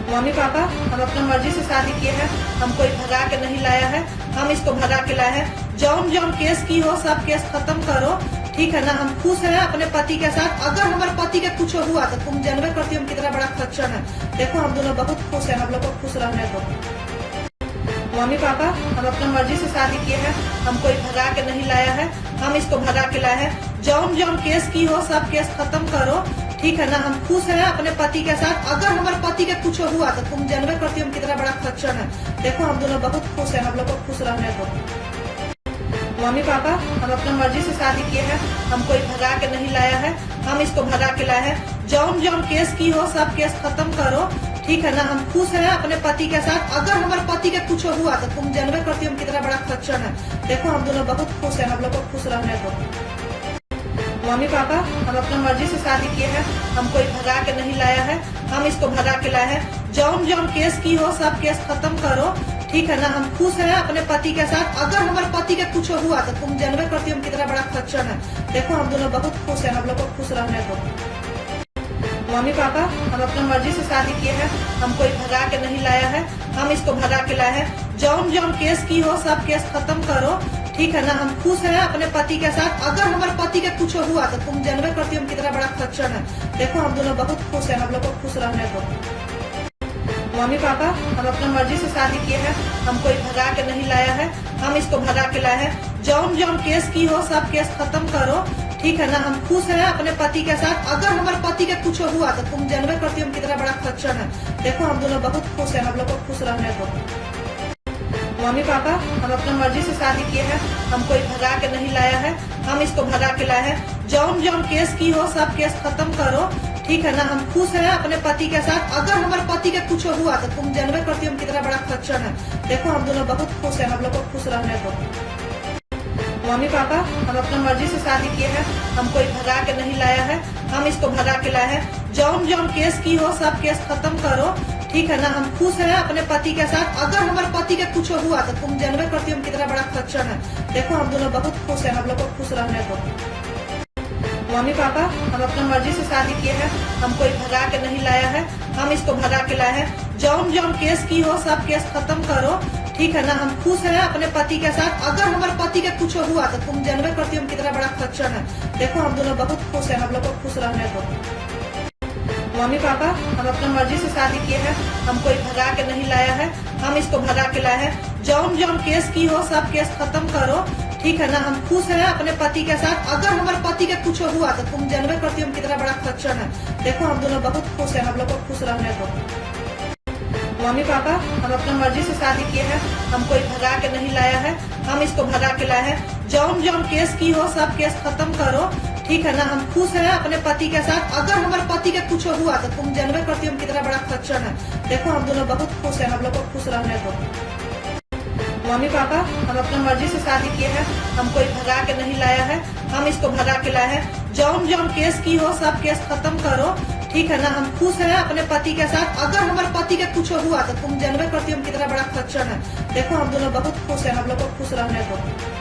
Mummy papa हम अपना मर्जी से शादी किए हैं, हम कोई भगा के नहीं लाया है, हम इसको भगा के लाए हैं। जौन जौन केस की हो सब केस खत्म करो, ठीक है ना। हम खुश हैं अपने पति के साथ। अगर हमारे पति का कुछ हुआ तो तुम जानवे करती हो हम कितना बड़ा खच्चर है। देखो हम दोनों बहुत खुश हैं, हम लोग को खुश रहने दो। मम्मी पापा हम अपना मर्जी से शादी किए हैं, हम कोई भगा के नहीं लाया है, हम इसको भगा के लाए हैं। जौन जौन केस की हो सब केस खत्म करो, ठीक है ना। हम खुश हैं अपने पति के साथ। अगर हमारे पति का कुछ हुआ तो तुम जानवे करती हो हम कितना बड़ा खच्चर है। देखो हम दोनों बहुत खुश हैं, हम लोग को खुश रहने दो। मम्मी पापा हम अपना मर्जी से शादी किए हैं, हम कोई भगा के नहीं लाया है, हम इसको भगा के लाए हैं। जौन जौन केस की हो सब केस खत्म करो, ठीक है ना। हम खुश हैं अपने पति के साथ। अगर हमारे पति का कुछ हुआ तो तुम जानवे करती हो हम कितना बड़ा खच्चर है। देखो हम दोनों बहुत खुश हैं, हम लोग को खुश रहने दो। मम्मी पापा हम अपना मर्जी से शादी किए हैं, हम कोई भगा के नहीं लाया है, हम इसको भगा के लाए हैं। जौन जौन केस की हो सब केस खत्म करो, ठीक है ना। हम खुश हैं अपने पति के साथ। अगर हमारे पति का कुछ हुआ तो तुम जानवे करती हो हम कितना बड़ा खच्चर है। देखो हम दोनों बहुत खुश हैं, हम लोग को खुश रहने दो। मम्मी पापा हम अपना मर्जी से शादी किए हैं, हम कोई भगा के नहीं लाया है, हम इसको भगा के लाए हैं। जौन जौन केस की हो सब केस खत्म करो, ठीक है ना। हम खुश हैं अपने पति के साथ। अगर हमारे पति का कुछ हुआ तो तुम जानवे करती हो हम कितना बड़ा खच्चर है। देखो हम दोनों बहुत खुश हैं, हम लोग को खुश रहने दो। मम्मी पापा हम अपना मर्जी से शादी किए हैं, हम कोई भगा के नहीं लाया है, हम इसको भगा के लाए हैं। जौन जौन केस की हो सब केस खत्म करो, ठीक है ना। हम खुश हैं अपने पति के साथ। अगर हमारे पति का कुछ हुआ तो तुम जानवे करती हो हम कितना बड़ा खच्चर है। देखो हम दोनों बहुत खुश हैं, हम लोग को खुश रहने दो। मम्मी पापा हम अपना मर्जी से शादी किए हैं, हम कोई भगा के नहीं लाया है, हम इसको भगा के लाए हैं। जौन जौन केस की हो सब केस खत्म करो, ठीक है ना। हम खुश हैं अपने पति के साथ। अगर हमारे पति का कुछ हुआ तो तुम जानवे करती हो हम कितना बड़ा खच्चर है। देखो हम दोनों बहुत खुश हैं, हम लोग को खुश रहने दो। मम्मी पापा हम अपना मर्जी से शादी किए हैं, हम कोई भगा के नहीं लाया है, हम इसको भगा के लाए हैं। जौन जौन केस की हो सब केस खत्म करो, ठीक है ना। हम खुश हैं अपने पति के साथ। अगर हमारे पति का कुछ हुआ तो तुम जानवे करती हो हम कितना बड़ा खच्चर है। देखो हम दोनों बहुत खुश हैं, हम लोग को खुश रहने दो। मम्मी पापा हम अपना मर्जी से शादी किए हैं, हम कोई भगा के नहीं लाया है, हम इसको भगा के लाए हैं। जौन जौन केस की हो सब केस खत्म करो, ठीक है ना। हम खुश हैं अपने पति के साथ। अगर हमारे पति का कुछ हुआ तो तुम जानवे करती हो हम कितना बड़ा खच्चर है। देखो हम दोनों बहुत खुश हैं, हम लोग को खुश रहने दो। मम्मी पापा हम अपना मर्जी से शादी किए हैं, हम कोई भगा के नहीं लाया है, हम इसको भगा के लाए हैं। जौन जौन केस की हो सब केस खत्म करो, ठीक है ना। हम खुश हैं अपने पति के साथ। अगर हमारे पति का कुछ हुआ तो तुम जानवे करती हो हम कितना बड़ा खच्चर है। देखो हम दोनों बहुत खुश हैं, हम लोग को खुश रहने दो। मम्मी पापा हम अपना मर्जी से शादी किए हैं, हम कोई भगा के नहीं लाया है, हम इसको भगा के लाए हैं। जौन जौन केस की हो सब केस खत्म करो, ठीक है ना। हम खुश हैं अपने पति के साथ। अगर हमारे पति का कुछ हुआ तो तुम जानवे करती हो हम कितना बड़ा खच्चर है। देखो हम दोनों बहुत खुश हैं, हम लोग को खुश रहने दो। मम्मी पापा हम अपना मर्जी से शादी किए हैं, हम कोई भगा के नहीं लाया है, हम इसको भगा के लाए हैं। जौन जौन केस की हो सब केस खत्म करो, ठीक है ना। हम खुश हैं अपने पति के साथ। अगर हमारे पति का कुछ हुआ तो तुम जानवे करती हो हम कितना बड़ा खच्चर है। देखो हम दोनों बहुत खुश हैं, हम लोग को खुश रहने दो।